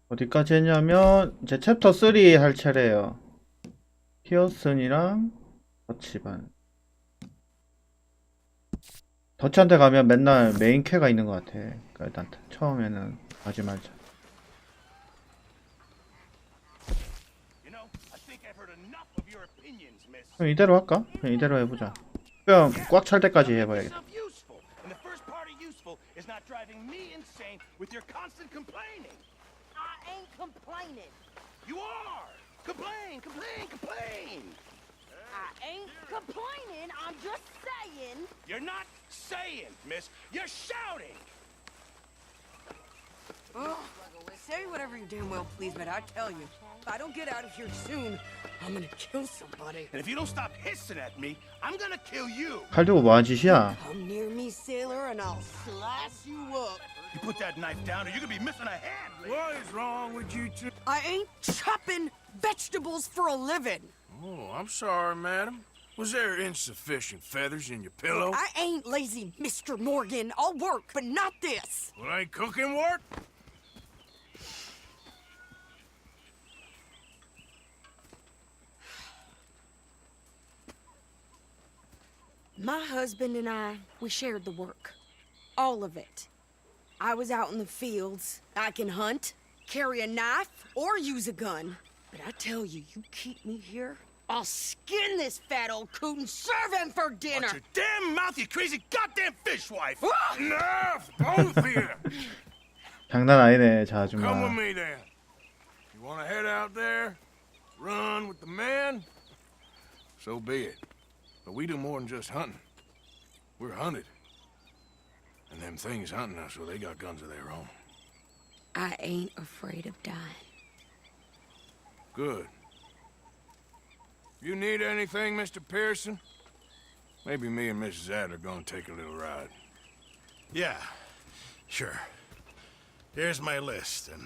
어디까지 했냐면 이제 챕터 3 할 차례예요. 피어슨이랑 더치반. 더치한테 가면 맨날 메인 퀘가 있는 것 같아. 그러니까 일단 처음에는 가지 말자. 그럼 이대로 할까? 그냥 이대로 해보자. 그냥 꽉 찰 때까지 해봐야겠다. I ain't complaining. You are! Complain, complain, complain! I ain't complaining, I'm just saying. You're not saying, miss. You're shouting! Ugh. Say whatever you damn well please, but I tell you, if I don't get out of here soon, I'm gonna kill somebody. And if you don't stop hissing at me, I'm gonna kill you. 칼 들고 뭐하는 짓이야? Come near me, sailor, and I'll slice you up. You put that knife down or you're gonna be missing a hand. What is wrong with you two? I ain't chopping vegetables for a living. Oh, I'm sorry, madam. Was there insufficient feathers in your pillow? I ain't lazy, Mr. Morgan. I'll work, but not this. Well, ain't cooking work? My husband and I, we shared the work. All of it. I was out in the fields. I can hunt, carry a knife, or use a gun. But I tell you, you keep me here, I'll skin this fat old coot and serve him for dinner. Watch your damn mouth, you crazy goddamn fishwife! Enough, both of you. 장난 아니네, 저 Come with 아줌마. me then. You want to head out there, run with the men? So be it. But we do more than just hunting. We're hunted. And them things hunting us, well, they got guns of their own. I ain't afraid of dying. Good. You need anything, Mr. Pearson? Maybe me and Mrs. Adler are gonna take a little ride. Yeah, sure. Here's my list, and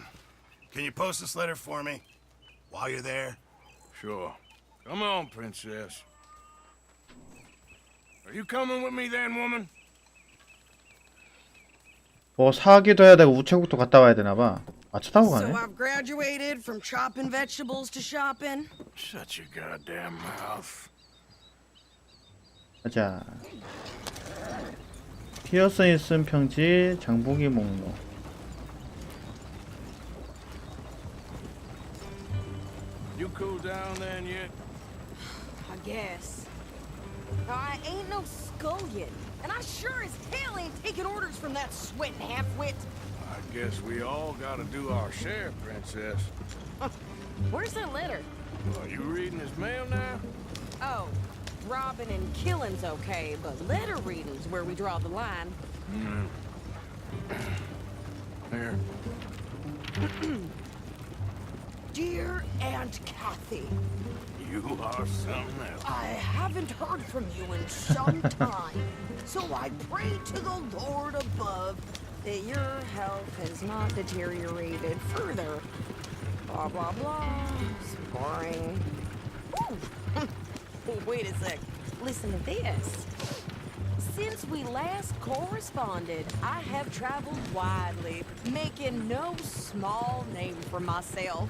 can you post this letter for me while you're there? Sure. Come on, princess. Are you coming with me then, woman? 뭐 사기도 해야 되고 우체국도 갔다 와야 되나봐. 아, 차 타고 So 가네. I've graduated from chopping vegetables to shopping. Shut your goddamn mouth. 가자. 피어슨이 쓴 평지 장보기 목록. You cool down then yet? I guess. I ain't no scullion, and I sure as hell ain't taking orders from that sweating half-wit. I guess we all gotta do our share, princess. Where's that letter? Are you reading his mail now? Oh, robbing and killing's okay, but letter reading's where we draw the line. Here. Dear Aunt Kathy, You are something else. I haven't heard from you in some time, so I pray to the Lord above that your health has not deteriorated further. Blah, blah, blah. It's boring. Ooh. Wait a sec. Listen to this. Since we last corresponded, I have traveled widely, making no small name for myself.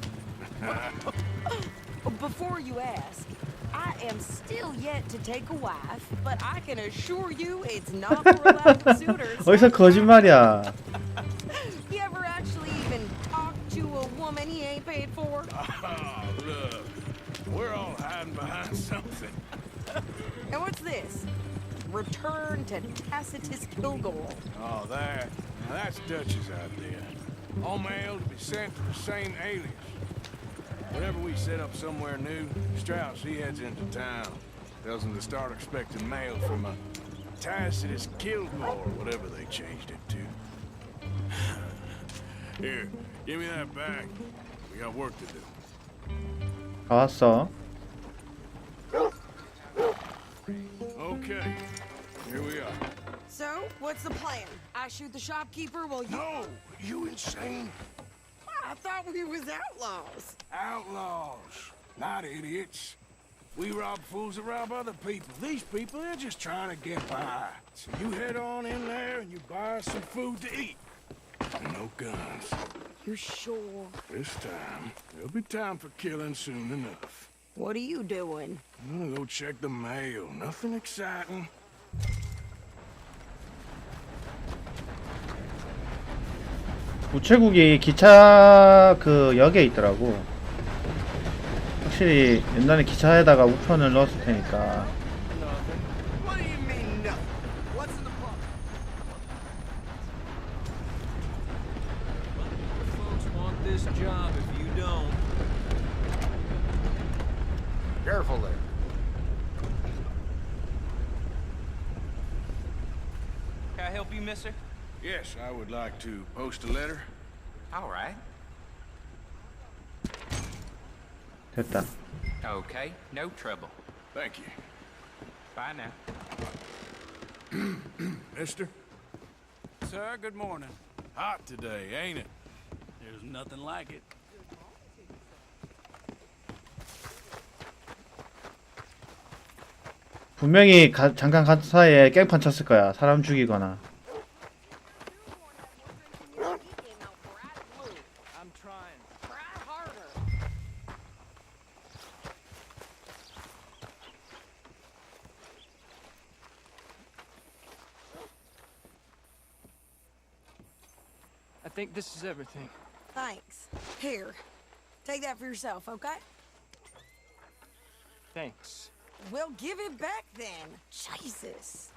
Before you ask, I am still yet to take a wife, but I can assure you it's not for allowed suitors. 어디서 거짓말이야. You ever actually even talk to a woman he ain't paid for? Oh, look. We're all hiding behind something. And what's this? Return to Tacitus Kilgore. Oh, that. Now that's Dutch's idea. All mail to be sent to the same alias. Whenever we set up somewhere new, Strauss, he heads into town. Tells them to start expecting mail from a Tacitus Kilgore, whatever they changed it to. Here, give me that back. We got work to do. 다 왔어. Okay, here we are. So, what's the plan? I shoot the shopkeeper while you... No, you insane? I thought we was outlaws. Outlaws, not idiots. We rob fools that rob other people. These people, they're just trying to get by. So you head on in there and you buy some food to eat. And no guns. You sure? This time, there'll be time for killing soon enough. What are you doing? I'm gonna go check the mail. Nothing exciting. 우체국이 기차 그 역에 있더라고. 확실히 옛날에 기차에다가 우편을 넣었을 테니까. What do you mean, no? What's in the box? Folks want this job if you don't. Careful there. Can I help you, mister? Yes, I would like to post a letter. All right. 됐다. Okay, no trouble. Thank you. Bye now. Mister? Sir, good morning. Hot today, ain't it? There's nothing like it. 분명히 잠깐 간 사이에 깽판 쳤을 거야. 사람 죽이거나. I'm trying. Try harder. I think this is everything. Thanks. Here, take that for yourself, okay? Thanks. Well, give it back then. Jesus.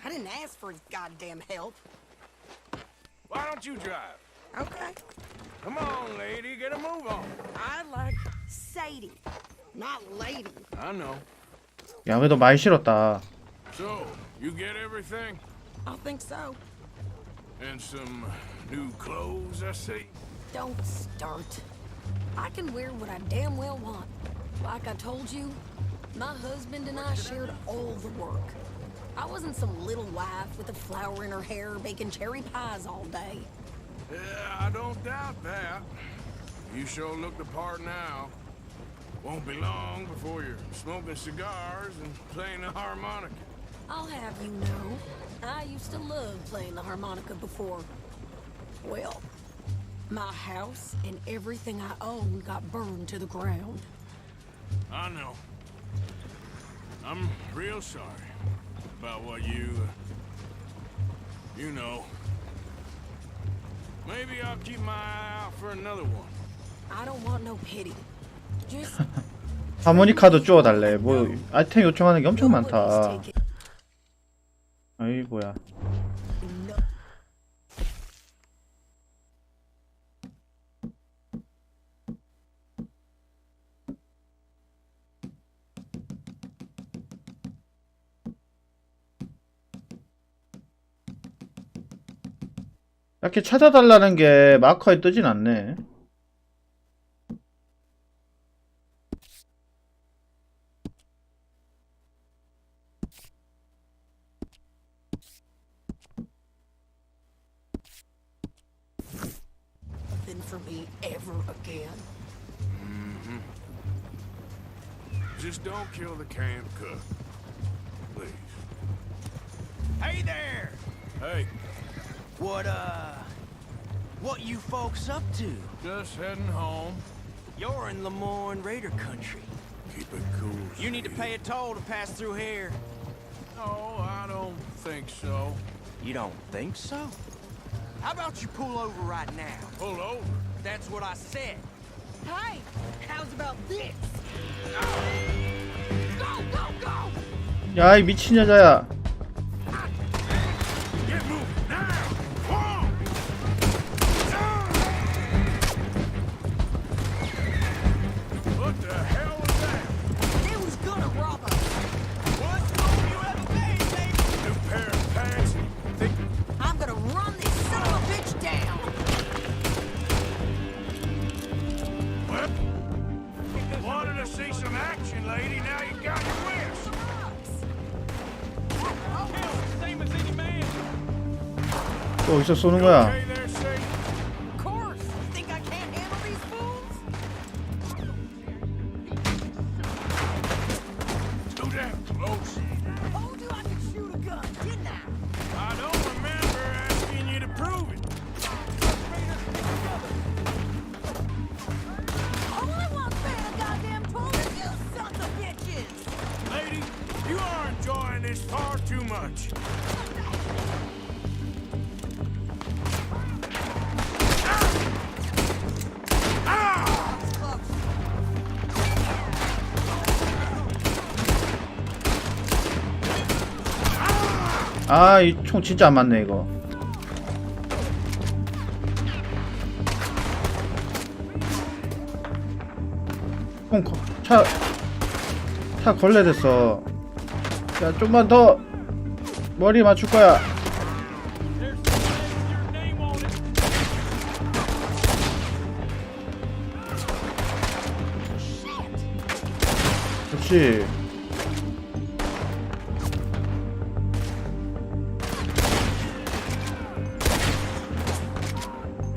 I didn't ask for his goddamn help. Why don't you drive? Okay. Come on, lady, get a move on. I like Sadie, not lady. I know. 야, 그래도 많이 싫었다. So, you get everything? I think so. And some new clothes, I see. Don't start. I can wear what I damn well want. Like I told you, my husband and I shared all the work. I wasn't some little wife with a flower in her hair baking cherry pies all day. Yeah, I don't doubt that. You sure look the part now. Won't be long before you're smoking cigars and playing the harmonica. I'll have you know, I used to love playing the harmonica before. Well, my house and everything I owned got burned to the ground. I know. I'm real sorry about what you know. Maybe I'll keep my eye out for another one. I don't want no pity. Just 하모니카도 주워달래. 뭐 아이템 요청하는 게 엄청 nobody's 많다. taking 아이 뭐야. no. 딱히 찾아달라는 게 마커에 뜨진 않네. Nothing for me ever again. Just don't kill the camp cook. Please. Hey there! Hey, What you folks up to? just heading home. You're in Lemoyne Raider country. Keep it cool. You need to pay a toll to pass through here. No, I don't think so. You don't think so? How about you pull over right now? Pull over. That's what I said. Hey, how's about this? Go, go, go! 야, 이 미친 여자야. Get moving now! Whoa! What the hell was that? They was gonna rob us. What's all you ever made, baby? New pair of pants? Think I'm gonna run this son of a bitch down. what? Wanted to see some action, lady. Now you got your wish. Same as any man. 또 어디서 쏘는 거야? Okay there, Sadie? Of course. You think I can't handle these fools? Too damn close. Told you I could shoot a gun, didn't I? I don't remember asking you to prove it. 아, 이 총 진짜 안 맞네 이거. 차 걸레됐어. 야, 좀만 더 머리 맞출 거야. 그렇지.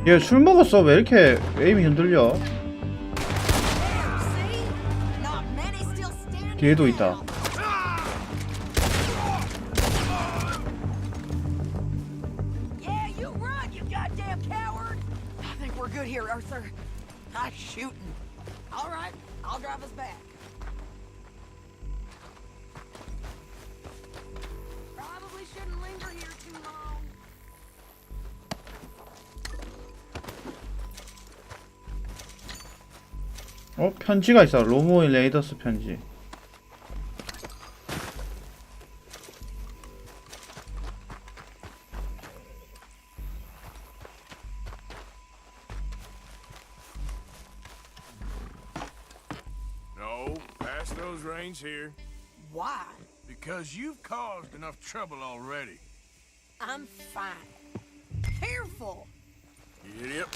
얘 술 먹었어. 왜 이렇게 에임이 흔들려? See? Not many still standing. 뒤에도 now. 있다. Yeah, you run, you goddamn coward. I think we're good here, Arthur. Nice shooting. All right, I'll drive us back. Probably shouldn't linger here too long. 편지가 있어. 로모 레이더스 편지. No, pass those reins here. Why? Because you've caused enough trouble already. I'm fine. Careful. Idiot.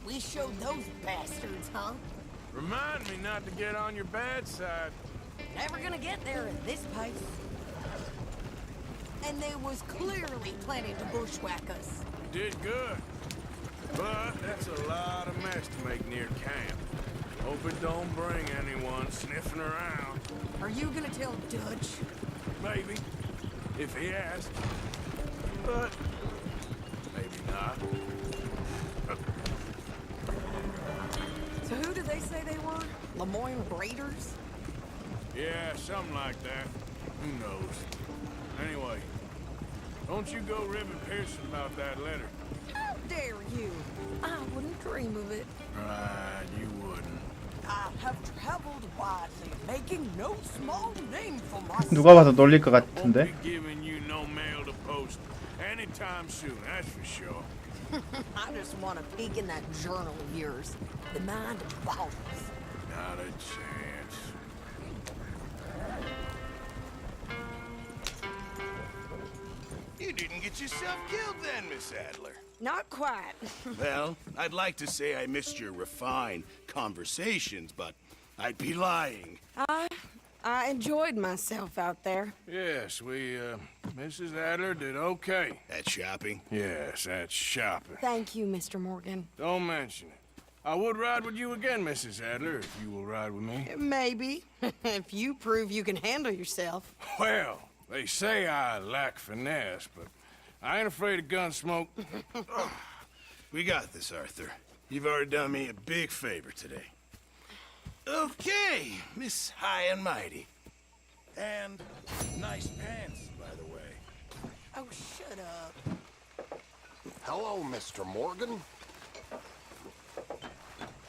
We showed those bastards, huh? Remind me not to get on your bad side. Never gonna get there at this pace. And they was clearly planning to bushwhack us. You did good. But that's a lot of mess to make near camp. Hope it don't bring anyone sniffing around. Are you gonna tell Dutch? Maybe. If he asks. But maybe not. So who did they say they were? Lemoyne Raiders? Yeah, something like that. Who knows? Anyway, don't you go ribbing Pearson about that letter. How dare you? I wouldn't dream of it. Right, you wouldn't. I have traveled widely, making no small name for myself. 누가 봐도 놀릴 것 Won't 같은데. be giving you no mail to post anytime soon, that's for sure. I just want to peek in that journal of yours. The mind boggles. Not a chance. You didn't get yourself killed then, Miss Adler. Not quite. Well, I'd like to say I missed your refined conversations, but I'd be lying. I enjoyed myself out there. Yes, Mrs. Adler did okay. That shopping? Yes, that's shopping. Thank you, Mr. Morgan. Don't mention it. I would ride with you again, Mrs. Adler, if you will ride with me. Maybe. If you prove you can handle yourself. Well, they say I lack finesse, but I ain't afraid of gun smoke. We got this, Arthur. You've already done me a big favor today. Okay, Miss High and Mighty. And nice pants, by the way. Oh, shut up. Hello, Mr. Morgan.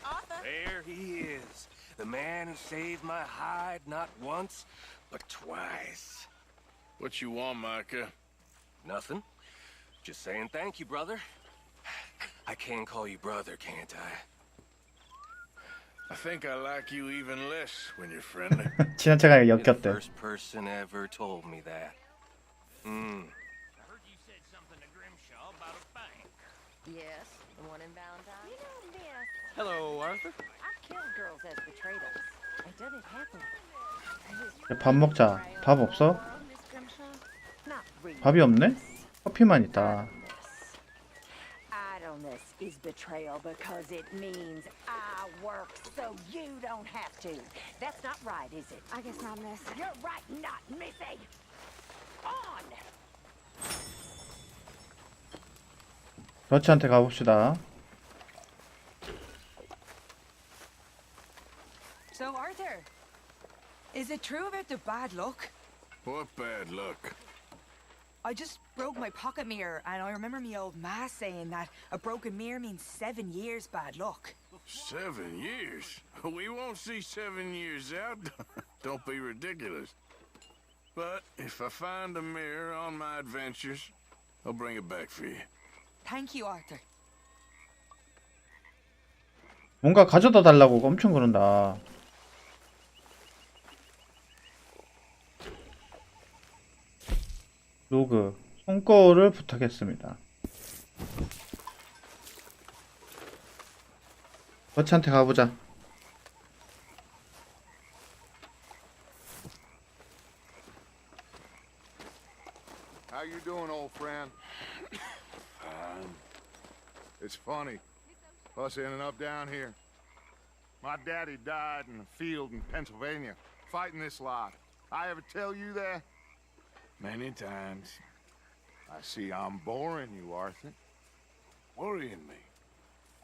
Arthur? There he is. The man who saved my hide not once, but twice. What you want, Micah? Nothing. Just saying thank you, brother. I can call you brother, can't I? I think I like you even less when you're friendly. 지나쳐가 You're the 역겹대. first person ever told me that. I heard you said something to Grimshaw about a bank. Yes, the one in Valentine. You know, miss, Hello, Arthur. I've killed girls as betrayed us. It doesn't happen. 밥 먹자. 밥 없어? Miss Grimshaw? Not really. 밥이 없네? 커피만 있다. Idleness is betrayal because it means I work so you don't have to. That's not right, is it? I guess not, miss. You're right, not missy. On! 더치한테 가봅시다. So, Arthur, is it true about the bad luck? What bad luck? I just broke my pocket mirror, and I remember me old ma saying that a broken mirror means 7 years bad luck. 7 years? We won't see 7 years out. Don't be ridiculous. But if I find a mirror on my adventures, I'll bring it back for you. Thank you, Arthur. 뭔가 가져다 달라고 엄청 그런다. 로그. 손거울을 부탁했습니다. 버치한테 가보자. How you doing, old friend? It's funny, us ending up down here. My daddy died in a field in Pennsylvania, fighting this lot. I ever tell you that? Many times. I see I'm boring you, Arthur. Worrying me.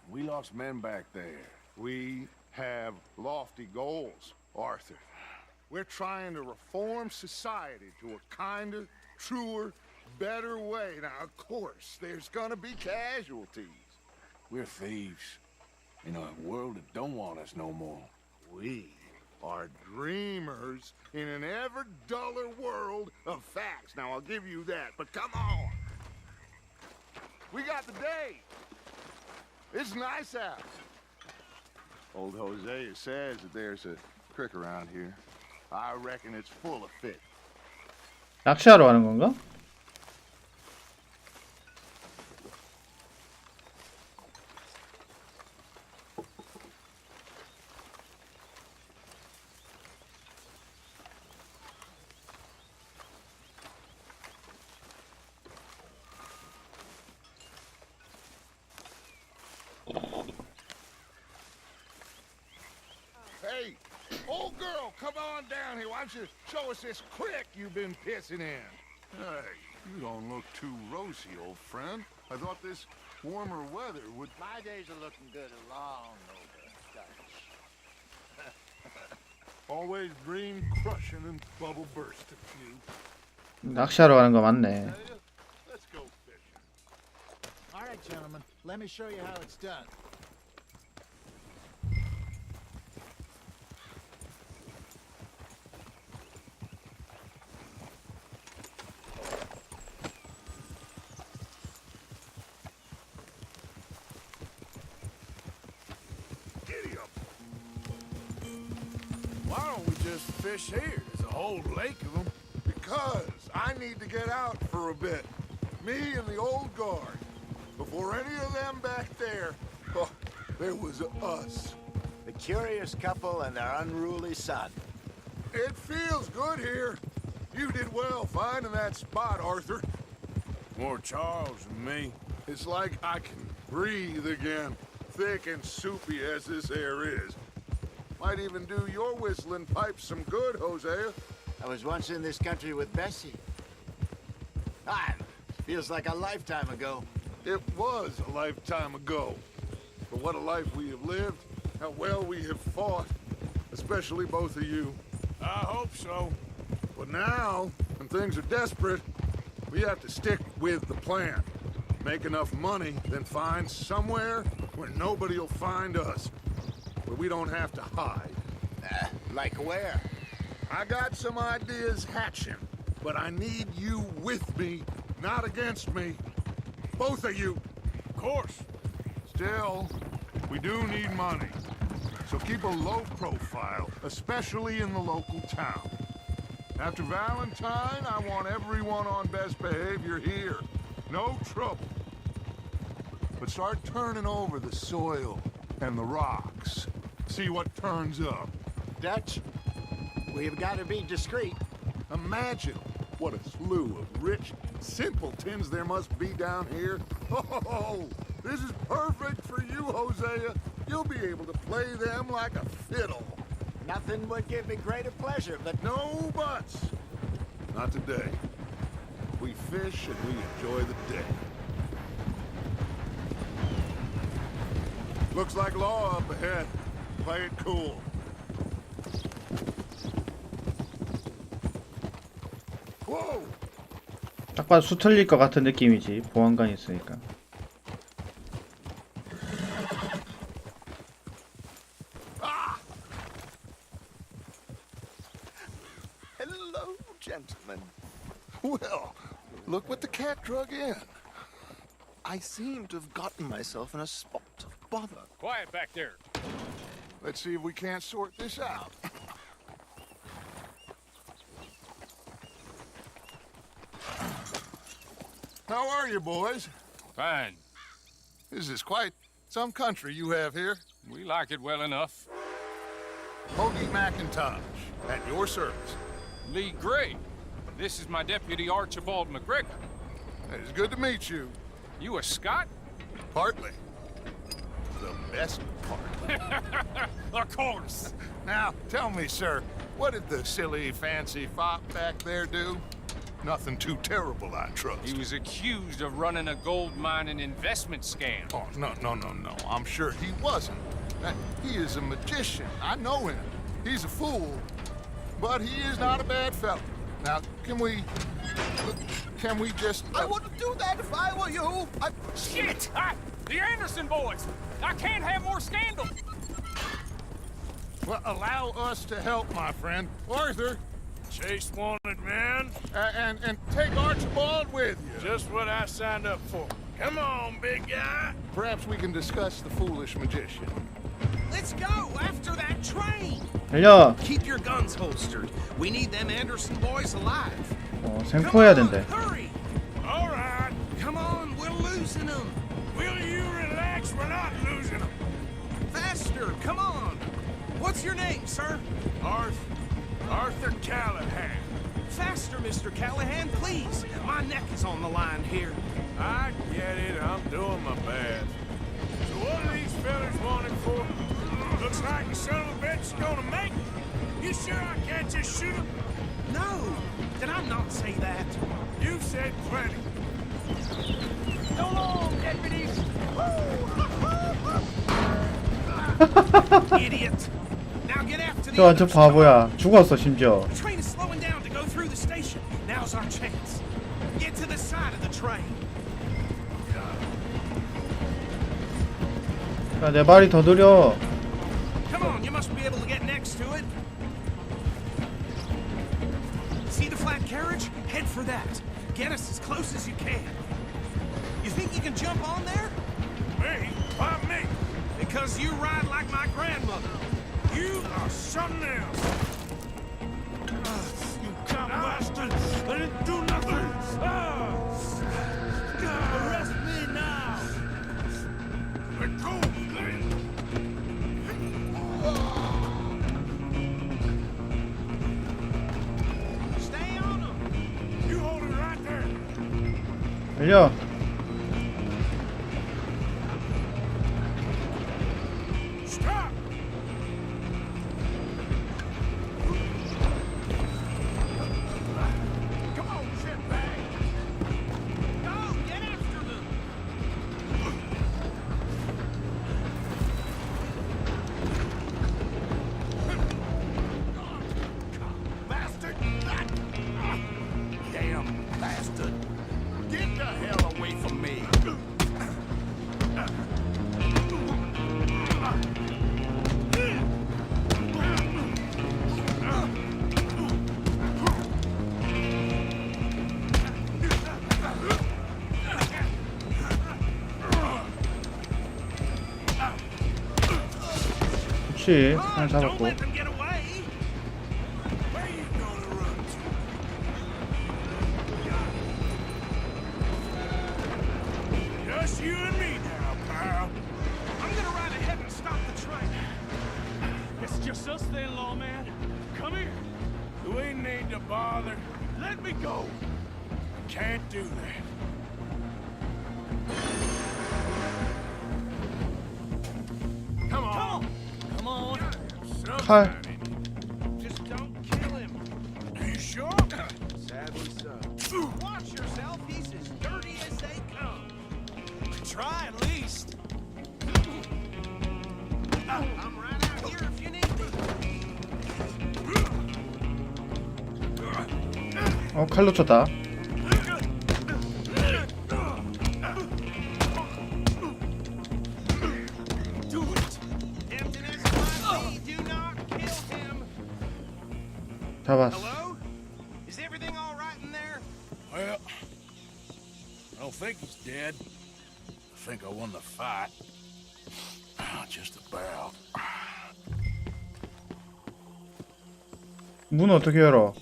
We lost men back there. We have lofty goals, Arthur. We're trying to reform society to a kinder, truer, better way. Now, of course, there's gonna be casualties. We're thieves. In a world that don't want us no more. We are dreamers in an ever duller world of facts. Now, I'll give you that, but come on. We got the day. It's nice out. Old Hosea says that there's a creek around here. I reckon it's full of fish. 낚시하러 가는 건가? Hey, old girl, come on down here. Why don't you show us this creek you've been pissing in? Hey, you don't look too rosy, old friend. I thought this warmer weather would... My days are looking good along over Dutch. Always dream crushing and bubble bursting, you. 낚시하러 가는 거 맞네. Let's go fishing. All right, gentlemen, let me show you how it's done. Giddy up. Why don't we just fish here? There's a whole lake of them. Because I need to get out for a bit. Me and the old guard. Before any of them back there, oh, there was us. The curious couple and their unruly son. It feels good here. You did well finding that spot, Arthur. More Charles than me. It's like I can breathe again, thick and soupy as this air is. Might even do your whistling pipes some good, Hosea. I was once in this country with Bessie. Feels like a lifetime ago. It was a lifetime ago. But what a life we have lived, how well we have fought, especially both of you. I hope so. But now, when things are desperate, we have to stick with the plan. Make enough money, then find somewhere where nobody will find us. Where we don't have to hide. Like where? I got some ideas hatching, but I need you with me, not against me. Both of you. Of course. Still, we do need money. So keep a low profile, especially in the local town. After Valentine, I want everyone on best behavior here. No trouble. But start turning over the soil and the rocks. See what turns up. Dutch, we've got to be discreet. Imagine what a slew of rich simpletons there must be down here. Oh, this is perfect for you, Hosea. You'll be able to play them like a fiddle. Nothing would give me greater pleasure, but No buts. Not today. We fish and we enjoy the day. Looks like law up ahead. Play it cool. Whoa! 딱 봐도 수틀릴 것 같은 느낌이지. 보안관이 있으니까. hello, gentlemen. I seem to have gotten myself in a spot of bother. Quiet back there. Let's see if we can't sort this out. How are you, boys? Fine. This is quite some country you have here. We like it well enough. Hoagie McIntosh, at your service. Lee Gray. This is my deputy Archibald McGregor. It's good to meet you. You a Scot? Partly. The best part. Of course. Now, tell me, sir, what did the silly, fancy fop back there do? Nothing too terrible, I trust. He was accused of running a gold mining investment scam. Oh, no. I'm sure he wasn't. He is a magician. I know him. He's a fool, but he is not a bad fellow. Now, can we just... I wouldn't do that if I were you. Shit! The Anderson boys! I can't have more scandal! Well, allow us to help, my friend. Arthur, Chase wanted man. and take Archibald with you. Just what I signed up for. Come on, big guy. Perhaps we can discuss the foolish magician. Let's go after that train. 달려. Keep your guns holstered. We need them Anderson boys alive. 생포해야 된대. Hurry. All right. Come on, we're losing them. Will you relax? We're not losing them. Faster, come on. What's your name, sir? Arthur Callahan. Faster, Mr. Callahan, please. My neck is on the line here. I get it. I'm doing my best. So what are these fellas wanted for? Looks like the son of a bitch is gonna make it. You sure I can't just shoot him? No, did I not say that? You've said plenty. So long, deputies. Idiot. Now get after the 저 완전 others. 바보야. 죽었어 심지어. The train is slowing down to go through the station. Now's our chance. Get to the side of the train. 야, 내 발이 더 느려. Come on, you must be able to get next to it. See the flat carriage? Head for that. Get us as close as you can. You think you can jump on there? Me? Why me? Because you ride like my grandmother. You are something else. You cop bastard! I didn't do nothing. Arrest me now. Let go. Stay on them. You hold it right there. 달려. Stop. Come on, shitbag. Go, get after them. Bastard! Damn bastard! Get the hell away from me! 그렇지. 하나 Don't 잡았고. let them get away. Where you gonna run to? Just you and me now, pal. I'm gonna ride ahead and stop the train. It's just us then, lawman. Come here. We need to bother. Let me go. Can't do that. Come on. Come on. 칼. Just don't kill him. Are you sure? Sadly so. Watch yourself. He's as dirty as they come. Try at least. I'm right out here if you need me. 칼 놓쳤다. Do it. Tempting as it might be, do not kill him. 잡았어. Hello? Is everything all right in there? Well, I don't think he's dead. think I won the fight. Just about. 문 어떻게 열어?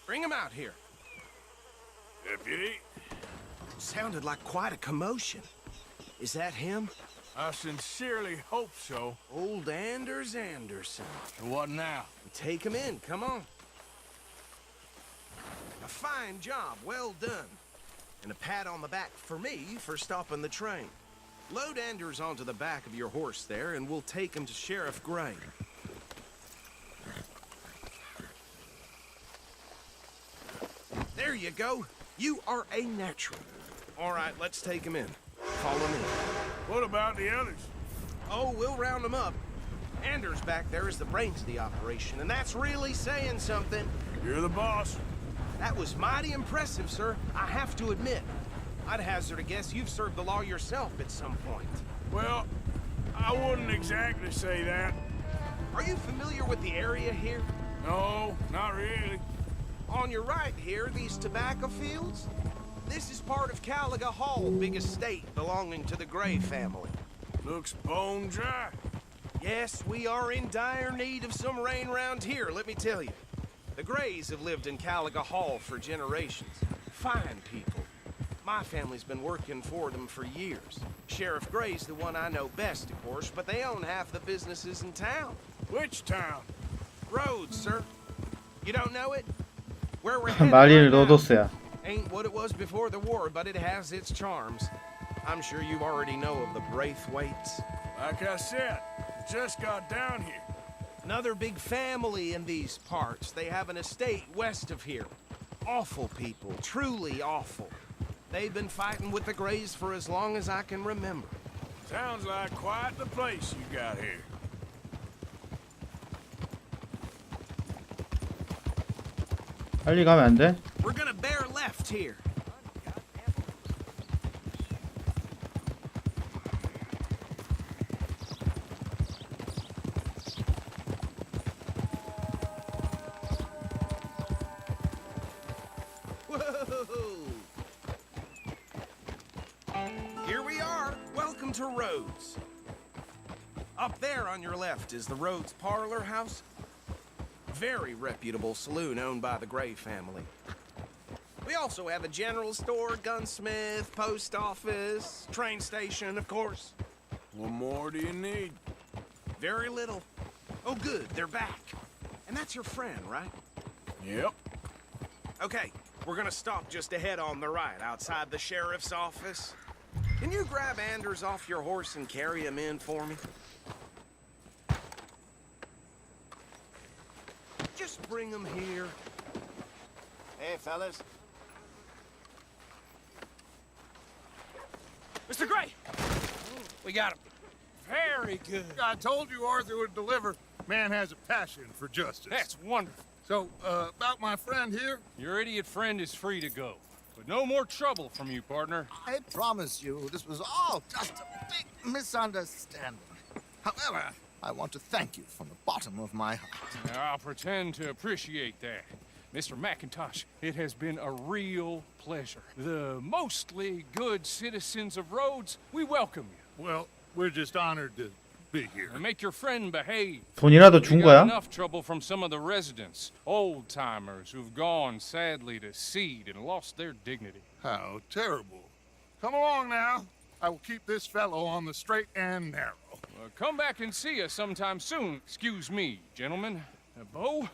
Bring him out here. Deputy, Sounded like quite a commotion. Is that him? I sincerely hope so. Old Anders Anderson. What now? Take him in, come on. A fine job, well done. And a pat on the back for me for stopping the train. Load Anders onto the back of your horse there, and we'll take him to Sheriff Gray. There you go. You are a natural. All right, let's take him in. Follow me. What about the others? Oh, we'll round them up. Anders back there is the brains of the operation, and that's really saying something. You're the boss. That was mighty impressive, sir. I have to admit. I'd hazard a guess you've served the law yourself at some point. Well, I wouldn't exactly say that. Are you familiar with the area here? No, not really. On your right here, these tobacco fields? This is part of Caliga Hall, big estate belonging to the Gray family. Looks bone dry. Yes, we are in dire need of some rain round here, let me tell you. The Grays have lived in Caliga Hall for generations. Fine people. My family's been working for them for years. Sheriff Gray's the one I know best, of course, but they own half the businesses in town. Which town? Rhodes, sir. You don't know it? Where we're headed 말일 right now. 로도스야. Ain't what it was before the war, but it has its charms. I'm sure you already know of the Braithwaites. Like I said, just got down here. Another big family in these parts. They have an estate west of here. Awful people, truly awful. They've been fighting with the Grays for as long as I can remember. Sounds like quite the place you got here. 빨리 가면 안 돼? We're gonna bear left here. Whoa! Here we are. Welcome to Rhodes. Up there on your left is the Rhodes Parlor House. Very reputable saloon owned by the Gray family. We also have a general store, gunsmith, post office, train station, of course. What more do you need? Very little. Oh, good, they're back. And that's your friend, right? Yep. Okay, we're gonna stop just ahead on the right, outside the sheriff's office. Can you grab Anders off your horse and carry him in for me? Just bring him here. Hey, fellas. Mr. Gray! We got him. Very good. I told you Arthur would deliver. Man has a passion for justice. That's wonderful. So, about my friend here? Your idiot friend is free to go. But no more trouble from you, partner. I promise you, this was all just a big misunderstanding. However, I want to thank you from the bottom of my heart. I'll pretend to appreciate that. Mr. McIntosh, it has been a real pleasure. The mostly good citizens of Rhodes, we welcome you. Well, we're just honored to be here. And make your friend behave. 돈이라도 준 We got 거야? enough trouble from some of the residents, old-timers who've gone, sadly, to seed and lost their dignity. How terrible. Come along now. I will keep this fellow on the straight and narrow. Come back and see us sometime soon. Excuse me, gentlemen. Bo,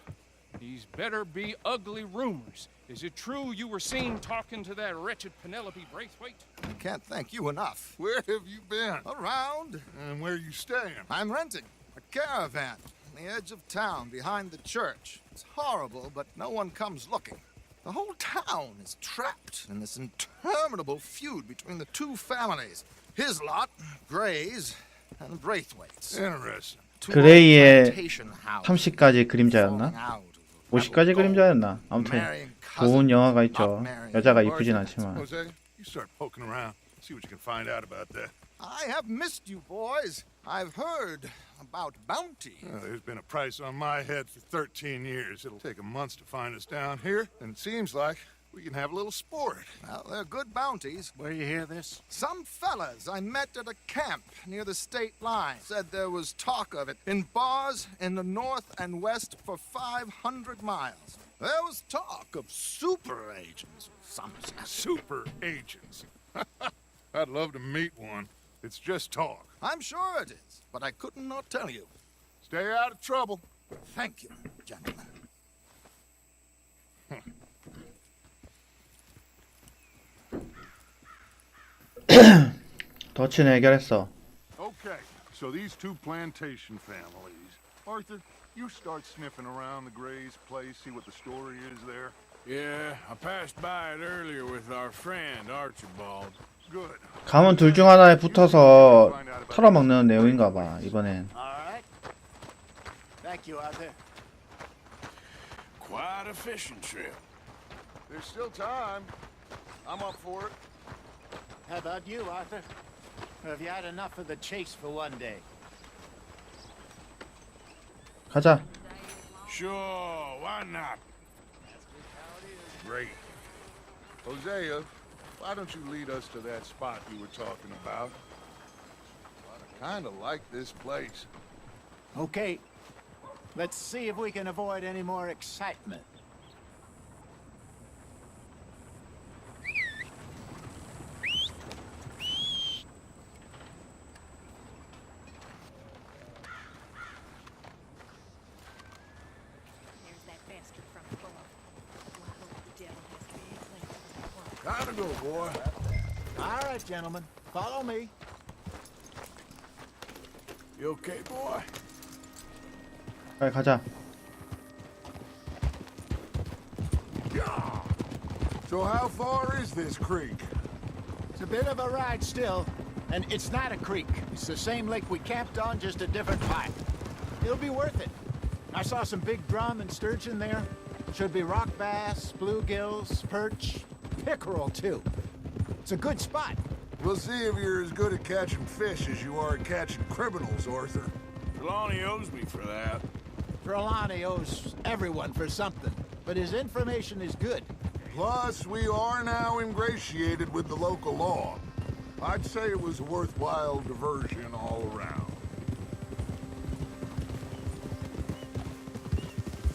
these better be ugly rumors. Is it true you were seen talking to that wretched Penelope Braithwaite? I can't thank you enough. Where have you been? Around. And where are you staying? I'm renting a caravan on the edge of town behind the church. It's horrible, but no one comes looking. The whole town is trapped in this interminable feud between the two families. His lot, Gray's, and Braithwaite's. Interesting. 그레이의 30까지 그림자였나? 50까지 그림자였나? 아무튼 좋은 영화가 있죠. 여자가 이쁘진 않지만. Jose, you start poking around. See what you can find out about that. I have missed you, boys. I've heard about bounty. There's been a price on my head for 13 years. It'll take 'em months to find us down here, and it seems like we can have a little sport. Well, they're good bounties. Where you hear this? Some fellas I met at a camp near the state line said there was talk of it in bars in the north and west for 500 miles. There was talk of super agents or something. Super agents. I'd love to meet one. It's just talk. I'm sure it is, but I couldn't not tell you. Stay out of trouble. Thank you, gentlemen. 더치는 해결했어. Okay, so these two plantation families. Arthur, you start sniffing around the Gray's place, see what the story is there. Yeah, I passed by it earlier with our friend Archibald. Good. 가문 둘 중 하나에 붙어서 털어먹는 내용인가 봐, 이번엔. All right. Thank you, Arthur. Quite a fishing trip. There's still time. I'm up for it. How about you, Arthur? Or have you had enough of the chase for one day? 가자. Sure, why not? Great. Hosea, why don't you lead us to that spot you were talking about? I kind of like this place. Okay. Let's see if we can avoid any more excitement. Gotta go, boy. All right, gentlemen. Follow me. You okay, boy? 빨리 가자. So how far is this creek? It's a bit of a ride still, and it's not a creek. It's the same lake we camped on, just a different part. It'll be worth it. I saw some big drum and sturgeon there. Should be rock bass, bluegills, perch, pickerel too. It's a good spot. We'll see if you're as good at catching fish as you are at catching criminals, Arthur. Trelawney owes me for that. Trelawney owes everyone for something, but his information is good. Plus, we are now ingratiated with the local law. I'd say it was a worthwhile diversion all around.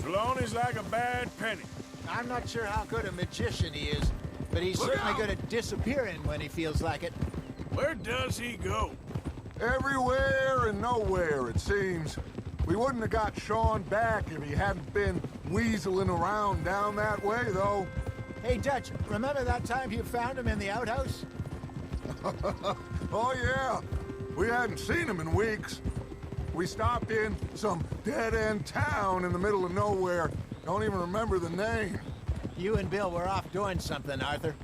Trelawney's like a bad penny. I'm not sure how good a magician he is, but he's certainly good at disappearing when he feels like it. Where does he go? Everywhere and nowhere, it seems. We wouldn't have got Sean back if he hadn't been weaseling around down that way, though. Hey, Dutch, remember that time you found him in the outhouse? Oh, yeah. We hadn't seen him in weeks. We stopped in some dead-end town in the middle of nowhere. Don't even remember the name. You and Bill were off doing something, Arthur.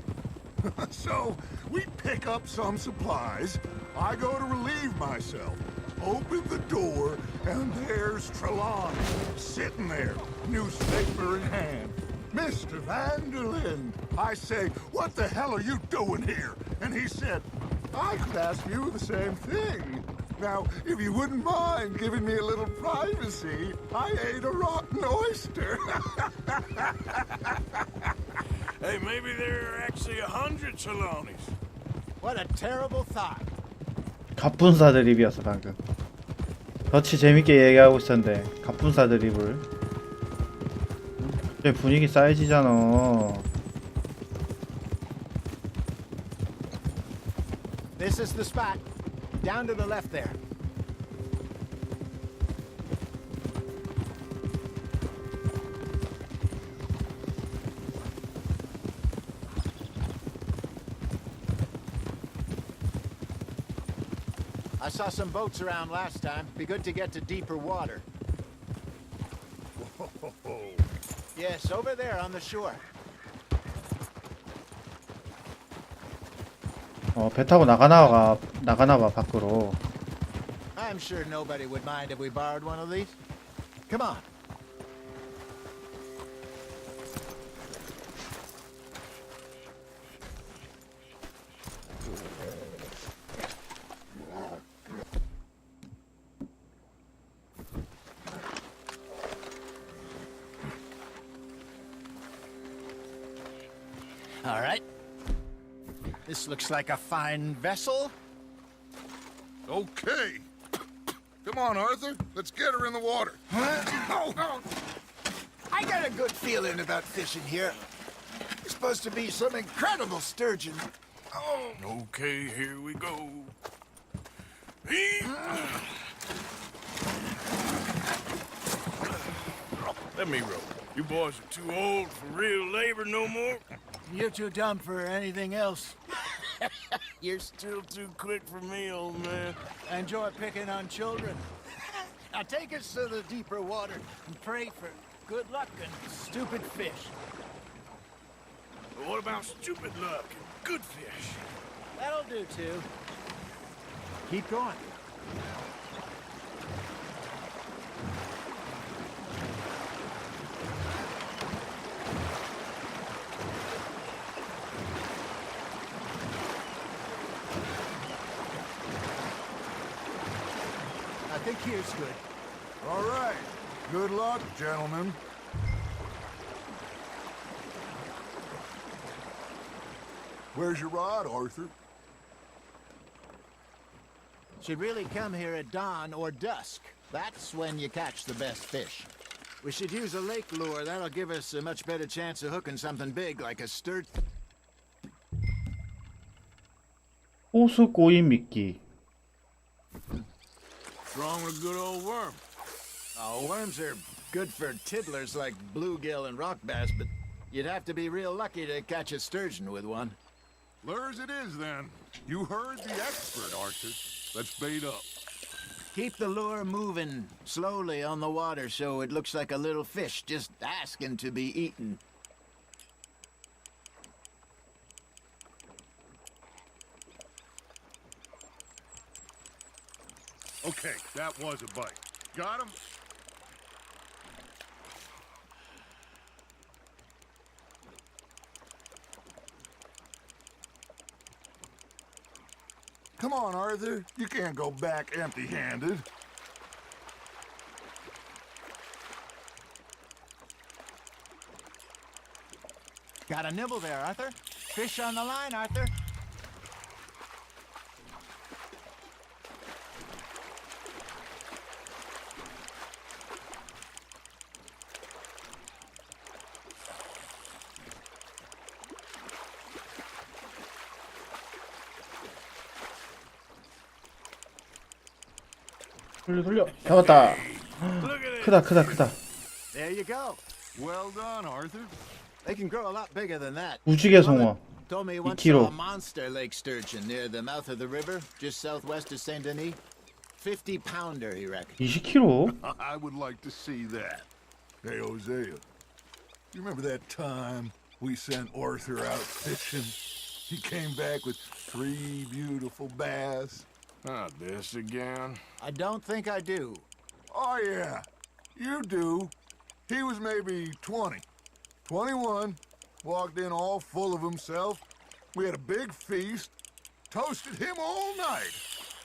So, we pick up some supplies. I go to relieve myself. Open the door, and there's Trelawney, sitting there, newspaper in hand. Mr. Vanderlyn. I say, what the hell are you doing here? And he said, I could ask you the same thing. Now, if you wouldn't mind giving me a little privacy, I ate a rotten oyster. Hey, maybe there are actually 100 Trelawneys. What a terrible thought. 갑분사 드립이었어 방금. 더치 재밌게 얘기하고 있었는데 갑분사 드립을. 분위기 쌓여지잖아. This is the spot. Down to the left there. I saw some boats around last time. Be good to get to deeper water. Whoa. Yes, over there on the shore. 배 타고 나가나봐 밖으로. I'm sure nobody would mind if we borrowed one of these. Come on. All right. This looks like a fine vessel. Okay. Come on, Arthur. Let's get her in the water. I got a good feeling about fishing here. It's supposed to be some incredible sturgeon. Oh. Okay, here we go. Let me row. You boys are too old for real labor no more. You're too dumb for anything else. You're still too quick for me, old man. I enjoy picking on children. Now take us to the deeper water and pray for good luck and stupid fish. But what about stupid luck and good fish? That'll do, too. Keep going. I think here's good. All right. Good luck, gentlemen. Where's your rod, Arthur? Should really come here at dawn or dusk. That's when you catch the best fish. We should use a lake lure. That'll give us a much better chance of hooking something big like a sturgeon. 호수 꼬임 미끼. What's wrong with a good old worm? Oh, worms are good for tiddlers like bluegill and rock bass, but you'd have to be real lucky to catch a sturgeon with one. Lures it is, then. You heard the expert, Arthur. Let's bait up. Keep the lure moving slowly on the water so it looks like a little fish just asking to be eaten. Okay, that was a bite. Got him? Come on, Arthur. You can't go back empty-handed. Got a nibble there, Arthur. Fish on the line, Arthur. 돌려. 잡았다. 크다 크다 크다. There you go. Well done, Arthur. They can grow a lot bigger than that. 무지개 송어. Told me he once 2kg. saw a monster lake sturgeon near the mouth of the river, just southwest of Saint Denis. 50-pounder, he reckoned. 20kg? I would like to see that. Hey, Hosea, you remember that time we sent Arthur out fishing? He came back with 3 beautiful bass. Not this again. I don't think I do. Oh, yeah, you do. He was maybe 20, 21, walked in all full of himself. We had a big feast, toasted him all night.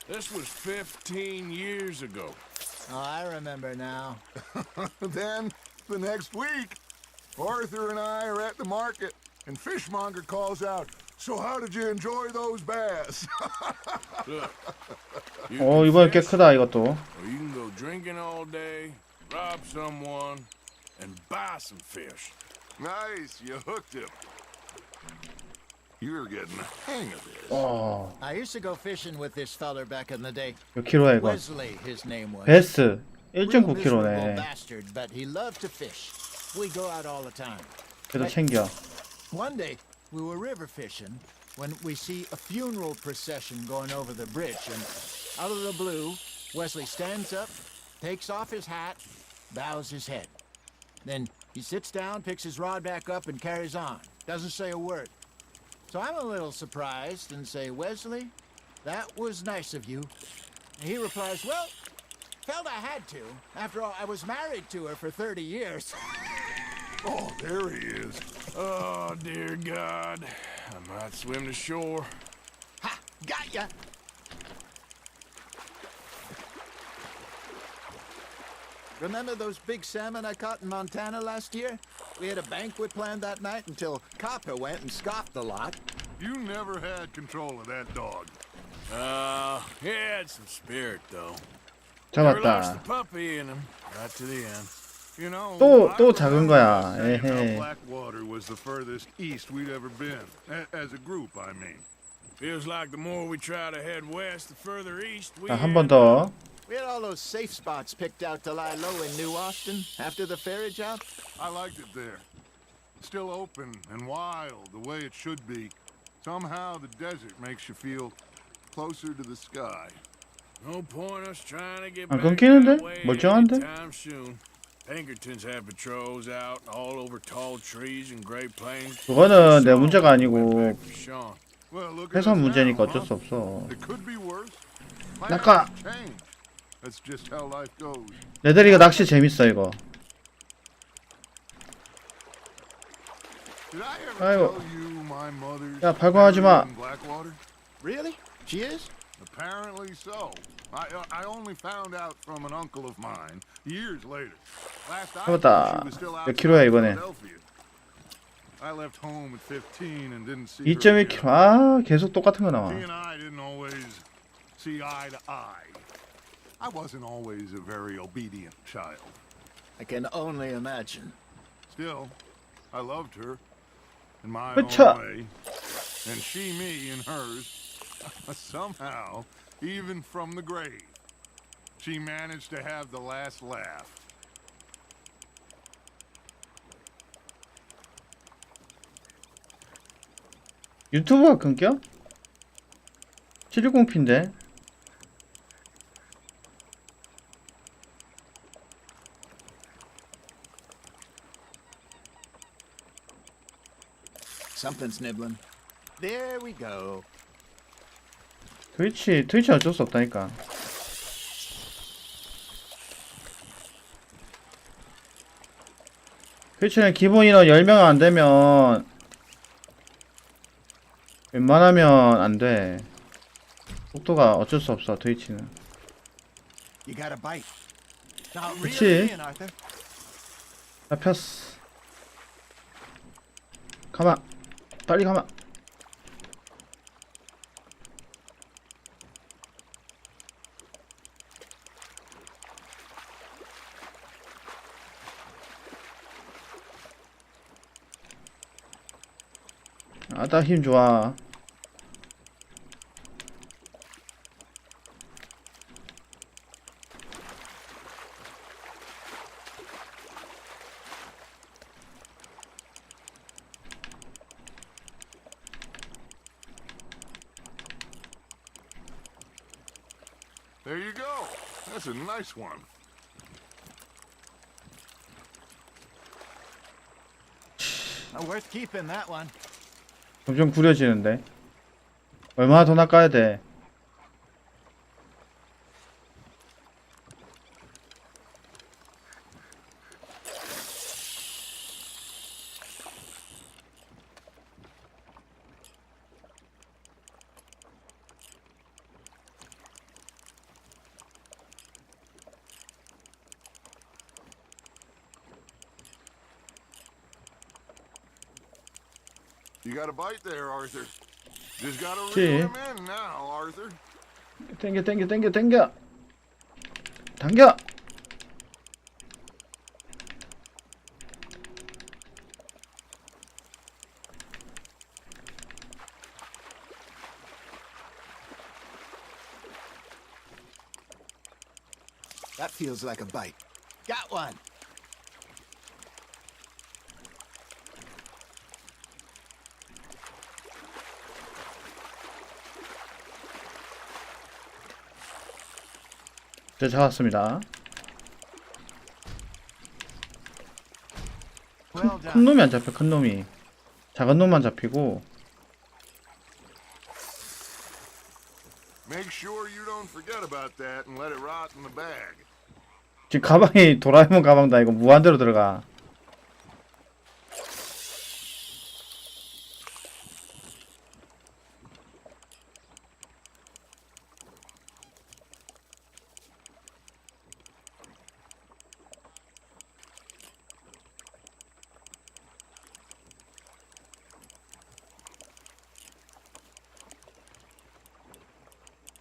This was 15 years ago. Oh, I remember now. Then, the next week, Arthur and I are at the market, and Fishmonger calls out, "So how did you enjoy those bass?" Look, you 어, can 이번엔 꽤 fish, 크다 이것도. or you can go drinking all day, rob someone, and buy some fish. Nice, you hooked him. You're getting the hang of this. 어, I used to go fishing with this feller back in the day. 몇 킬로야 이거? Wesley, his name was. 베스. Real miserable 1.9kg네. bastard, but he loved to fish. We go out all the time. 그래도 챙겨. One day, we were river fishing when we see a funeral procession going over the bridge, and out of the blue, Wesley stands up, takes off his hat, bows his head. Then he sits down, picks his rod back up, and carries on. Doesn't say a word. So I'm a little surprised and say, "Wesley, that was nice of you." And he replies, "Well, felt I had to. After all, I was married to her for 30 years. Oh, there he is. Oh, dear God. I might swim to shore. Ha! Got ya! Remember those big salmon I caught in Montana last year? We had a banquet planned that night until Copper went and scoffed the lot. You never had control of that dog. He had some spirit, though. Never lost the 잡았다. puppy in him, right to the end. You know, 또 작은 거야. saying how 에헤. Blackwater was the furthest east we'd ever been. As a group, I mean. Feels like the more we try to head west, the further east we 한 번 end 더. We had all those safe spots picked out to lie low in New Austin after the ferry job. I liked it there. Still open and wild, the way it should be. Somehow the desert makes you feel closer to the sky. No point us trying to get 아, back 끊기는데? that way 멀쩡한데? anytime soon. Pinkertons have patrols out all over tall trees and Great Plains. 그거는 내 문제가 아니고 Sean. Well, look at us 회선 문제니까 now, 어쩔 huh? 수 없어. It could be worse. 나가. Plans change. That's just how life goes. 레데리가 낚시 재밌어 이거. Did I ever 아이고. tell you my mother's 야, 발광하지 마. buried in Blackwater? Really? She is? Apparently so. I only found out from an uncle of mine years later. Last I knew, 잡았다. she was still 몇 outside 킬로야 이번에? Philadelphia. I left home at 15 and didn't see her 2.1kg. again. 아 계속 똑같은 거 나와. She and I didn't always see eye to eye. I wasn't always a very obedient child. I can only imagine. Still, I loved her in my 그쵸? own way, and she me in hers. Somehow, even from the grave, she managed to have the last laugh. 유튜브가 끊겨? 710p인데. Something's nibbling. There we go. 트위치 어쩔 수 없다니까. 트위치는 기본 인원 10명 안 되면 웬만하면 안 돼. 속도가 어쩔 수 없어, 트위치는. You got a bite. Now 그치? reel it in, Arthur. 잡혔어. 가만. 빨리 가만. 아따 힘 좋아. There you go. That's a nice one. Not worth keeping that one. 점점 구려지는데. 얼마나 더 낚아야 돼? You got a bite there, Arthur. Just gotta See? reel him in now, Arthur. 당겨. 당겨. That feels like a bite. Got one. 네, 잡았습니다. Well 큰 done. 놈이 안 잡혀, 큰 놈이. 작은 놈만 잡히고. Make sure you don't forget about that and let it rot in the bag. 지금 가방이 도라에몽 가방다. 이거 무한대로 들어가.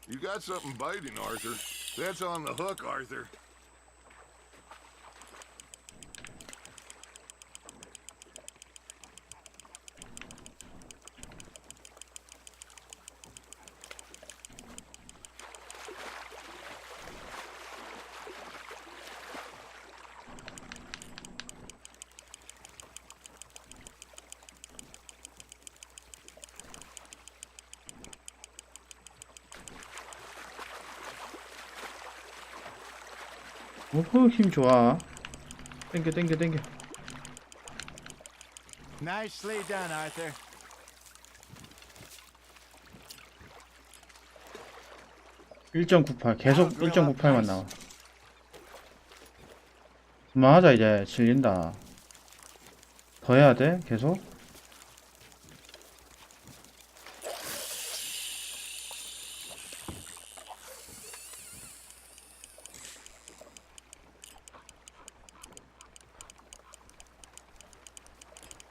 You got something biting, Arthur. That's on the hook, Arthur. 오호, 힘 좋아. 땡겨, 땡겨, 땡겨. Nicely done, Arthur. (1.98) 계속 1.98만 나와. 그만하자. 이제 질린다. 더 해야 돼? 계속?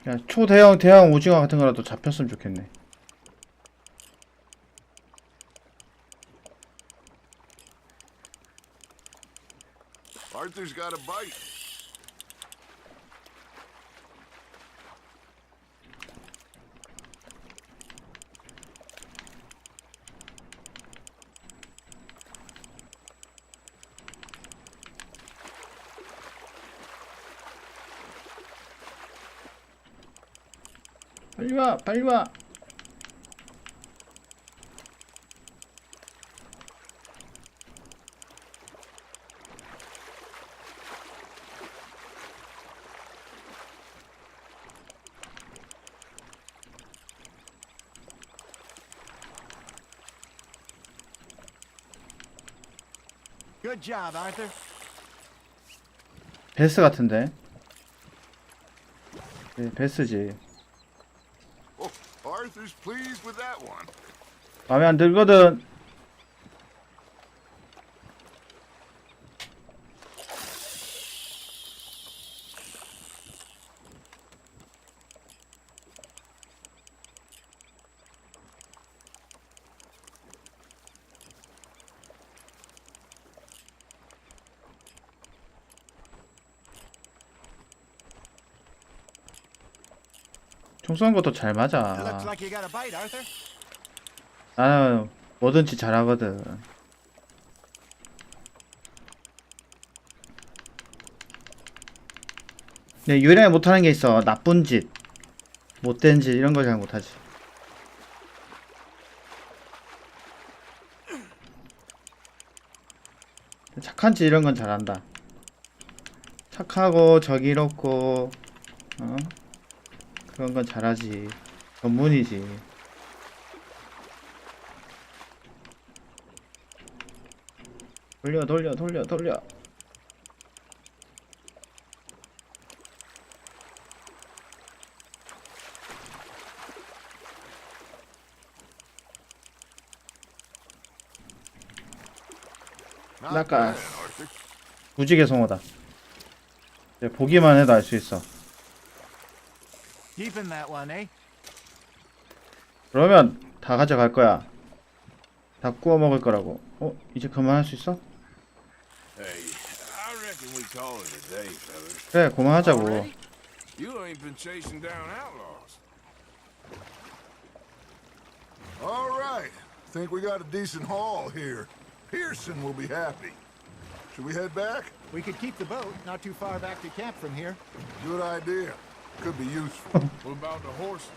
야, 초대형 대형 오징어 같은 거라도 잡혔으면 좋겠네. Arthur's got a bite. 빨리 와, 빨리 와. Good job, Arthur. 베스 같은데? 네, 베스지. Oh, Arthur's pleased with that one. 마음에 안 들거든. 총 쏘는 것도 잘 It looks 맞아. like you got a bite, Arthur. 나는 뭐든지 잘하거든. 근데 유일하게 못하는 게 있어. 나쁜 짓, 못된 짓 이런 걸 잘 못하지. 착한 짓 이런 건 잘한다. 착하고 정의롭고 그런 건 잘하지. 전문이지. 돌려 돌려 돌려 돌려. Not Naka. bad, Arthur. 무지개 송어다. 이제 보기만 해도 알 수 있어. Keeping that one, eh? 그러면 다 가져갈 거야. 다 구워 먹을 거라고. 이제 그만할 수 있어? Hey, I reckon we call it a day, fellas. 그래, 그만하자고. Already? You ain't been chasing down outlaws. All right. Think we got a decent haul here. Pearson will be happy. Should we head back? We could keep the boat not too far back to camp from here. Good idea. Could be useful. What about the horses?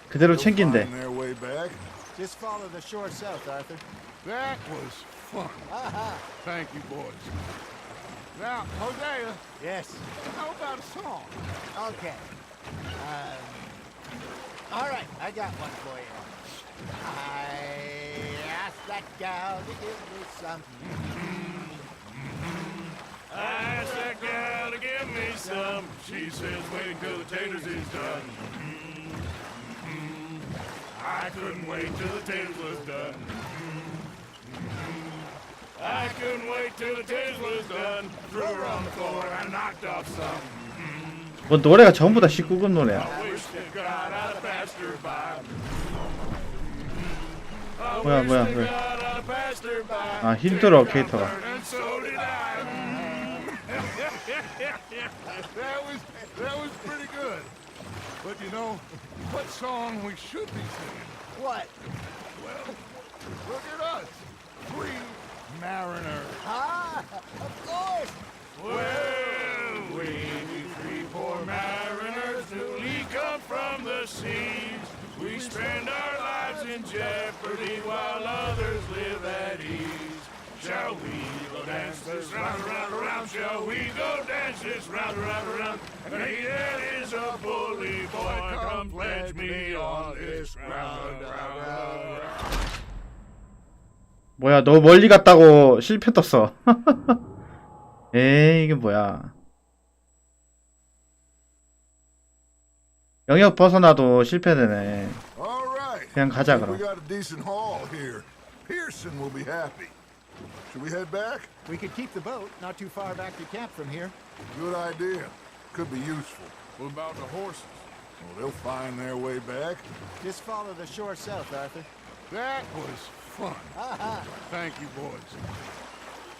그대로 They'll 챙긴대. find their way back. Just follow the shore south, Arthur. That was fun. Thank you, boys. Now, Hosea, Yes. how about a song? Okay. All right, I got one for you. I asked that gal to give me some. I asked that gal to give me some. She says, wait till the taters is done. I couldn't wait till the taters was done. I couldn't wait till the taters was done. Threw her on the floor and knocked off some. 뭐 노래가 전부 다 19금 노래야. I wish that God I'd have passed her by. 뭐야, 뭐야, I wish that 왜? God I'd have passed 아 힘들어 캐릭터가. And so did I. that was pretty good. But you know, what song we should be singing? What? Well, look at us. Three mariners. Ah, of course. Well, we three poor mariners newly come from the seas. We spend our lives in jeopardy while others live at ease. Shall we go dance this round, around, around? Shall we go dance this round, around, around? And he that is a bully boy, come pledge me on this round, round, round. 뭐야 너 멀리 갔다고 실패 떴어. 에이 이게 뭐야. 영역 벗어나도 실패되네. All right. 그냥 가자 We 그럼. got a decent haul here. Pearson will be happy. Should we head back? We could keep the boat not too far back to camp from here. Good idea. Could be useful. What about the horses? Well, they'll find their way back. Just follow the shore south, Arthur. That was fun. Thank you, boys.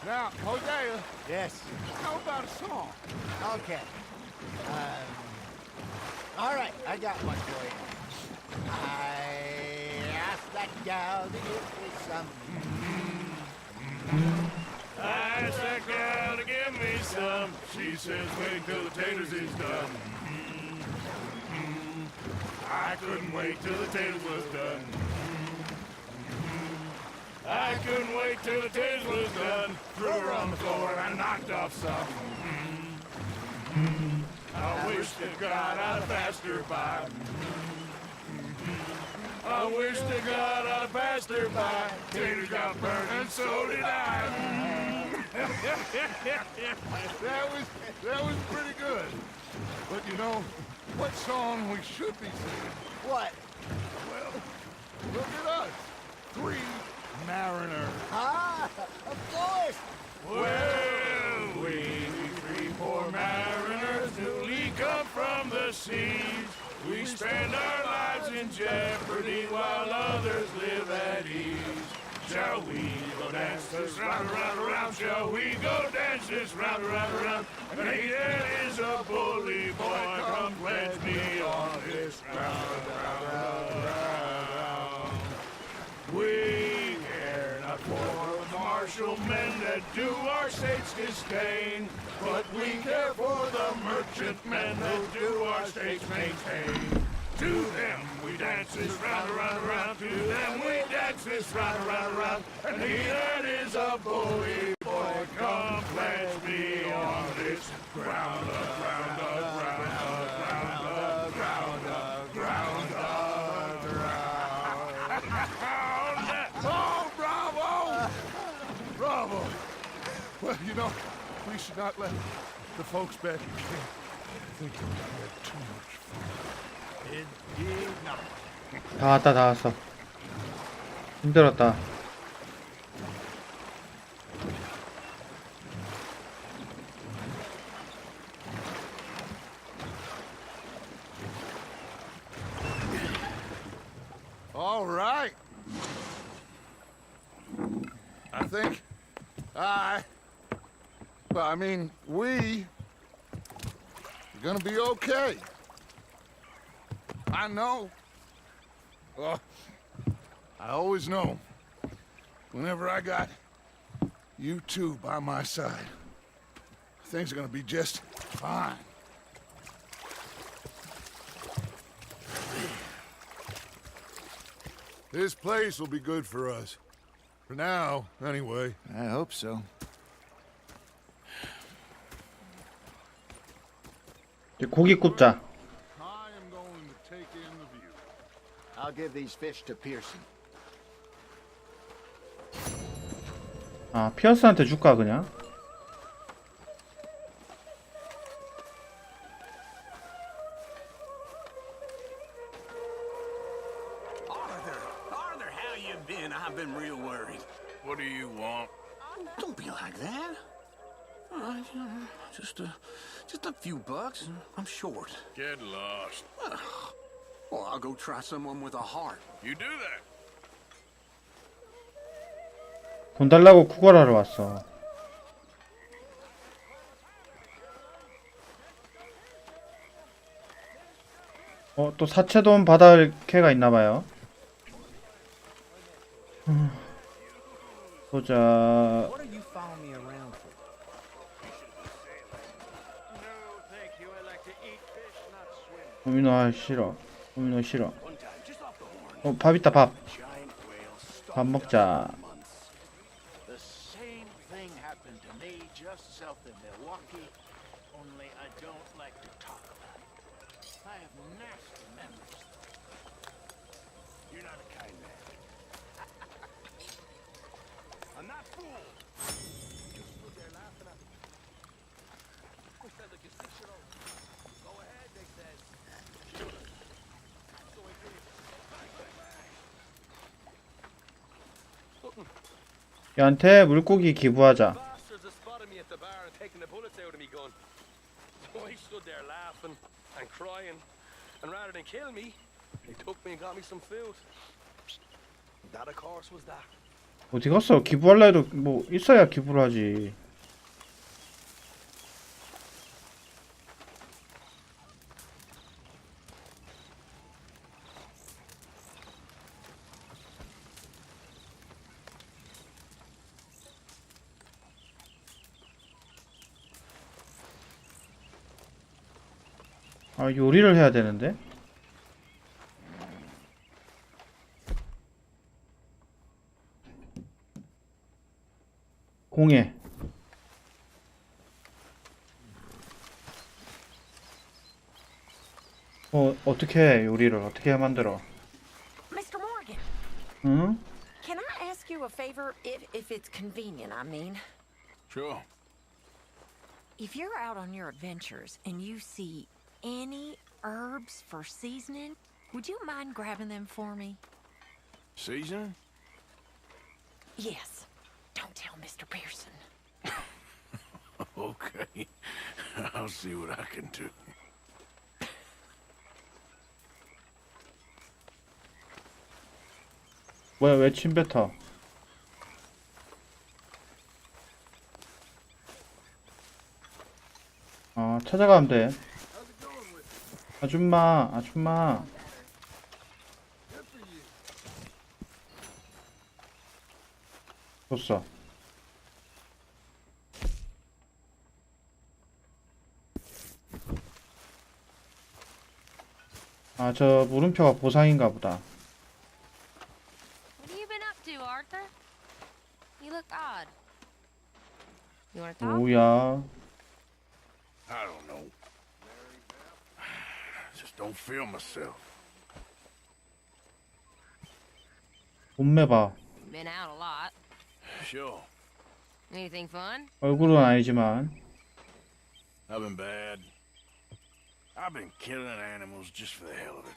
Now, Hosea, Yes. how about a song? Okay. All right, I got one for you. I asked that gal to give me some. I asked that gal to give me some. She says, wait till the taters is done. I couldn't wait till the taters was done. I couldn't wait till the taters was done. Threw her on the floor and I knocked off some. I wish to God I'd passed her by. I wish to God I passed her by. Taters got burned and so did I. that was pretty good. But you know, what song we should be singing? What? Well, look at us. Three mariners. Ah, of course. Well, we three poor mariners newly come from the seas. We spend our lives in jeopardy while others live at ease. Shall we go dance this round, around, around? Shall we go dance this round, around, around? And he that is a bully boy, come pledge me on this round, round, round, round. We care not for the martial men that do our state's disdain, but we care for the merchant men that do our state's maintain. To them we dance this round, around, around. To them we dance this round, around, around. And he that is a bully boy, come pledge me on this ground up, ground up, ground up, ground up, ground up, ground up, ground. Oh, bravo! Bravo! Well, you know, we should not let the folks back in camp think that we had too much fun. Indeed not. 다 왔다 다 왔어. 힘들었다. All right. I think we are gonna be okay. I know. Well, I always know. Whenever I got you two by my side, things are gonna be just fine. This place will be good for us. For now, anyway. I hope so. 이제 고기 굽자. I am going to take in the view. I'll give these fish to Pearson. 아 피어스한테 줄까 그냥? Arthur, how you been? I've been real worried. What do you want? Don't be like that. Just a few bucks. I'm short. Get lost. Well, I'll go try someone with a heart. You do that. 돈 달라고 구걸하러 왔어. 또 사채돈 받을 캐가 있나봐요. 보자. What are you following me around for? No, thank you. I like to eat fish, not swim. 도미노 싫어. 도미노 싫어. One time, just off the horn, 밥 있다, 밥. giant whale 밥 stalked 먹자. us for months. The same thing happened to me just south of Milwaukee, only I don't like to talk about it. I have nasty memories. You're not a kind man. I'm not fooled. Just stood there laughing at me. We said that you six year old. Go ahead, they said. Shoot us. So we did. Bang, bang, bang. 얘한테 물고기 기부하자. Bastards have spotted me at the bar and taken the bullets out of me gun. So I stood there laughing and crying, and rather than kill me, they took me and got me some food. That, of course, was that. 어디 갔어? 기부할라 해도 뭐 있어야 기부를 하지. 아, 요리를 해야 되는데. 공예. 어떻게 해, 요리를 어떻게 만들어? Mr. Morgan, 응? can I ask you a favor if it's convenient, I mean? Sure. If you're out on your adventures and you see any herbs for seasoning, would you mind grabbing them for me? Seasoning? Yes. Don't tell Mr. Pearson. Okay. I'll see what I can do. 뭐야, 왜 침 뱉어? 찾아가면 돼. 아줌마, 아줌마. 줬어. 저 물음표가 보상인가 보다. What have you been up to, Arthur? You look odd. You wanna talk? 뭐야? I don't know. Just don't feel myself. 몸매 봐. Been out a lot. Sure. Anything fun? 얼굴은 아니지만. I've been bad. I've been killing animals just for the hell of it.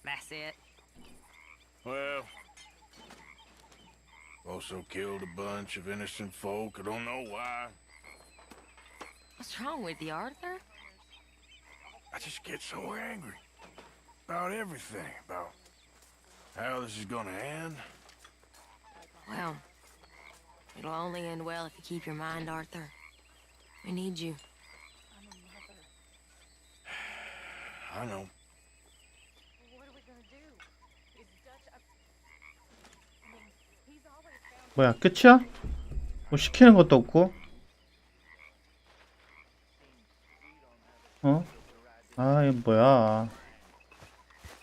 That's it. Well, also killed a bunch of innocent folk. I don't know why. What's wrong with you, Arthur? I just get so angry about everything, about how this is gonna end. Well, it'll only end well if you keep your mind, Arthur. We need you. I know. 뭐야, 끝이야? 뭐 시키는 것도 없고. 이거 뭐야.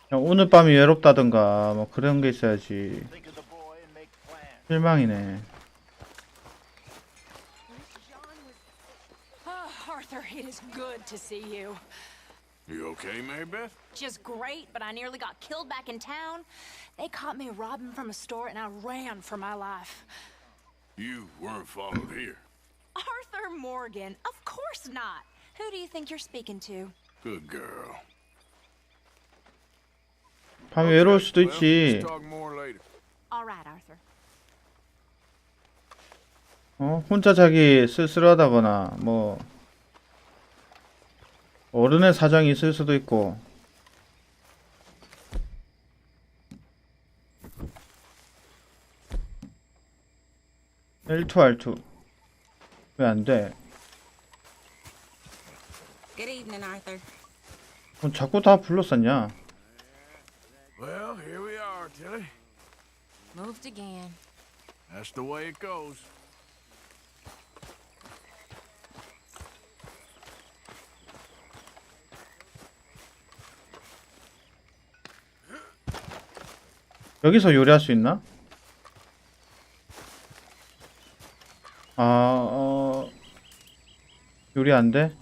그냥 오늘 밤이 외롭다던가 뭐 그런 게 있어야지. 실망이네. Oh, Arthur, it is good to see you. You okay, Marybeth? Just great, but I nearly got killed back in town. They caught me robbing from a store and I ran for my life. You weren't followed here. Arthur Morgan, of course not. Who do you think you're speaking to? Good girl. 밤이 외로울 수도 Well, 있지. let's talk more later. All right, Arthur. 혼자 자기 쓸쓸하다거나 뭐 어른의 사정이 있을 수도 있고. L2, R2. 왜 안 돼? Good evening, Arthur. 자꾸 다 불렀었냐? Well, here we are, Tilly. Moved again. That's the way it goes. 여기서 요리할 수 있나? 요리 안 돼?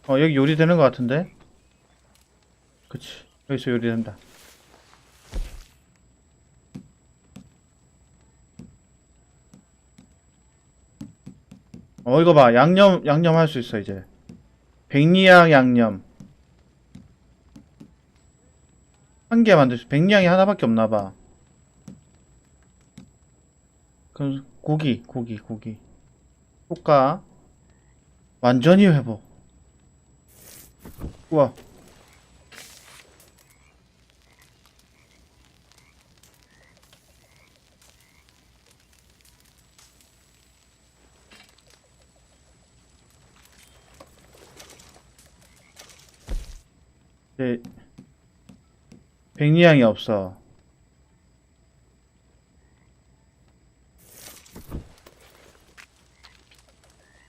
여기 요리 되는 것 같은데? 그치. 여기서 요리 된다. 이거 봐. 양념 할 수 있어, 이제. 백리향 양념. 한 개 만들 수, 백리향이 하나밖에 없나봐. 그럼, 고기. 볶아. 완전히 회복. 우와. 백리향이 없어.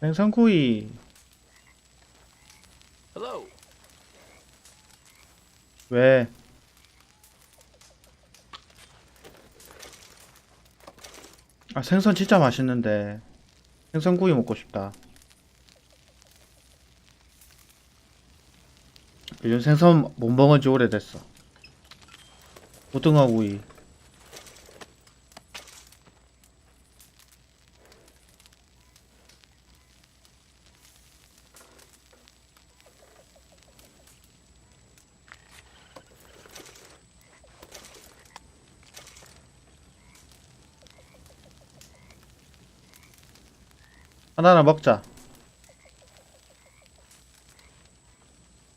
생선구이. Hello. 왜? 생선 진짜 맛있는데. 생선구이 먹고 싶다. 요즘 생선 못 먹은 지 오래됐어. 고등어구이. 하나는 먹자.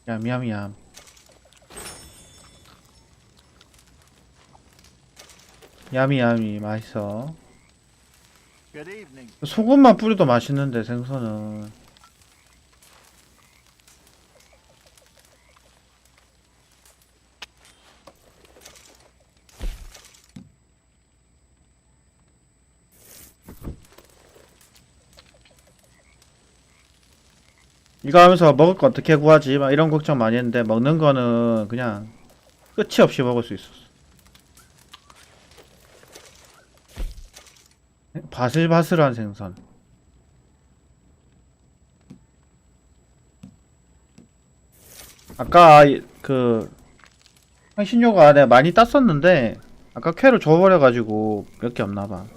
얌얌얌. 야미 맛있어. Good evening. 소금만 뿌려도 맛있는데 생선은. 이거 하면서 먹을 거 어떻게 구하지? 막 이런 걱정 많이 했는데 먹는 거는 그냥 끝이 없이 먹을 수 있었어. 바슬바슬한 생선. 아까 그 향신료가 내가 많이 땄었는데 아까 쾌로 줘버려가지고 몇 개 없나봐.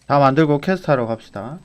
다 만들고 퀘스트 하러 갑시다.